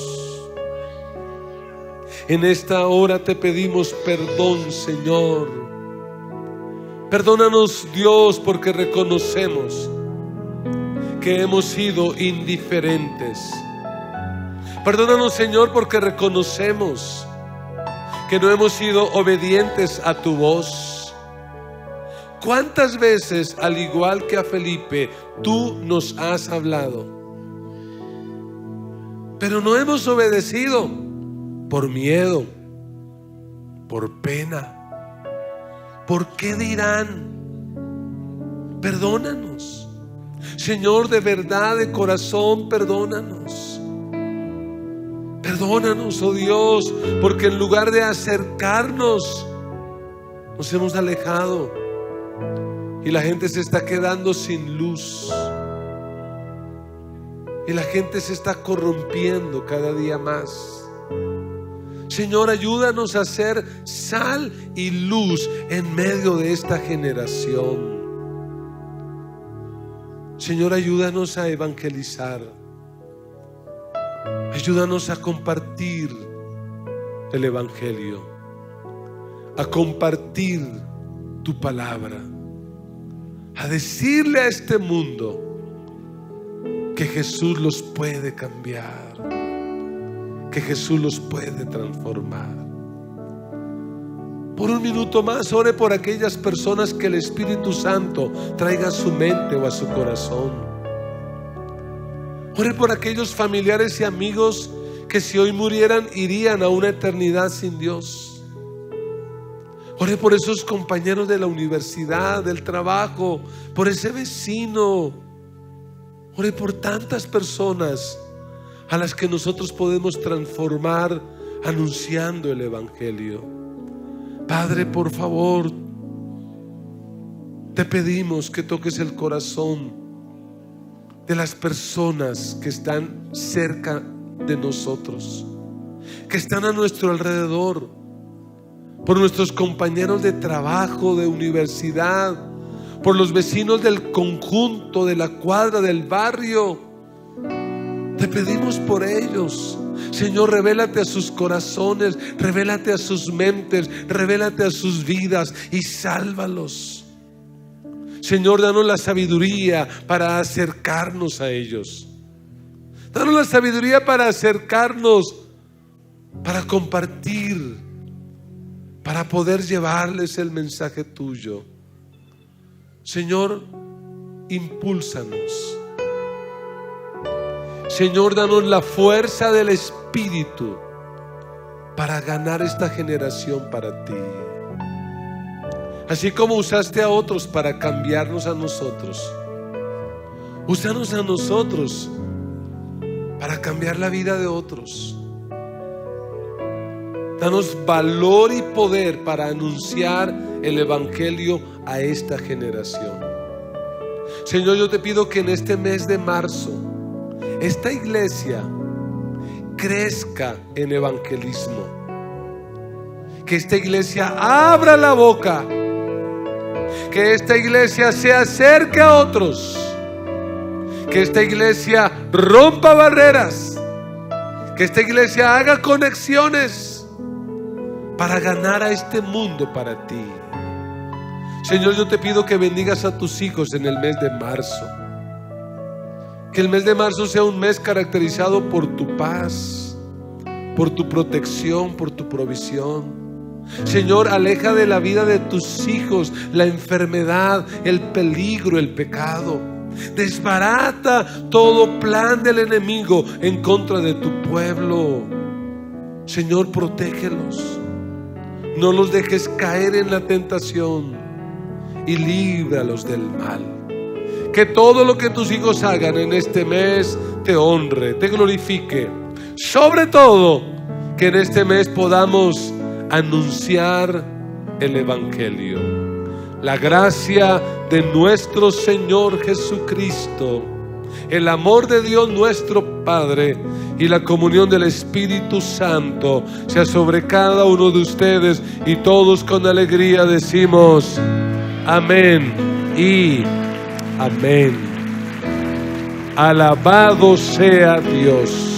en esta hora te pedimos perdón, Señor. Perdónanos, Dios, porque reconocemos que hemos sido indiferentes. Perdónanos, Señor, porque reconocemos que no hemos sido obedientes a tu voz. ¿Cuántas veces, al igual que a Felipe, tú nos has hablado, pero no hemos obedecido? por miedo, por pena. ¿Por qué dirán? Perdónanos, Señor, de verdad, de corazón, perdónanos. Perdónanos, oh Dios, porque en lugar de acercarnos, nos hemos alejado y la gente se está quedando sin luz. Y la gente se está corrompiendo cada día más. Señor, ayúdanos a ser sal y luz en medio de esta generación. Señor, ayúdanos a evangelizar. Ayúdanos a compartir el evangelio, a compartir tu palabra, a decirle a este mundo que Jesús los puede cambiar, que Jesús los puede transformar. Por un minuto más, ore por aquellas personas que el Espíritu Santo traiga a su mente o a su corazón. Ore por aquellos familiares y amigos que si hoy murieran irían a una eternidad sin Dios. Ore por esos compañeros de la universidad, del trabajo, por ese vecino. Ore por tantas personas a las que nosotros podemos transformar anunciando el evangelio. Padre, por favor, te pedimos que toques el corazón de las personas que están cerca de nosotros, que están a nuestro alrededor, por nuestros compañeros de trabajo, de universidad, por los vecinos del conjunto, de la cuadra, del barrio. Te pedimos por ellos. Señor, revélate a sus corazones, revélate a sus mentes, revélate a sus vidas y sálvalos. Señor, danos la sabiduría para acercarnos a ellos. Danos la sabiduría para acercarnos, para compartir, para poder llevarles el mensaje tuyo. Señor, impúlsanos. Señor, danos la fuerza del Espíritu para ganar esta generación para ti. Así como usaste a otros para cambiarnos a nosotros, úsanos a nosotros para cambiar la vida de otros. Danos valor y poder para anunciar el evangelio a esta generación. Señor, yo te pido que en este mes de marzo esta iglesia crezca en evangelismo, que esta iglesia abra la boca, que esta iglesia se acerque a otros, que esta iglesia rompa barreras, que esta iglesia haga conexiones para ganar a este mundo para ti. Señor, yo te pido que bendigas a tus hijos en el mes de marzo. Que el mes de marzo sea un mes caracterizado por tu paz, por tu protección, por tu provisión. Señor, aleja de la vida de tus hijos la enfermedad, el peligro, el pecado. Desbarata todo plan del enemigo en contra de tu pueblo. Señor, protégelos. No los dejes caer en la tentación y líbralos del mal. Que todo lo que tus hijos hagan en este mes te honre, te glorifique. Sobre todo, que en este mes podamos anunciar el evangelio. La gracia de nuestro Señor Jesucristo, el amor de Dios nuestro Padre y la comunión del Espíritu Santo sea sobre cada uno de ustedes, y todos con alegría decimos amén y amén. Alabado sea Dios.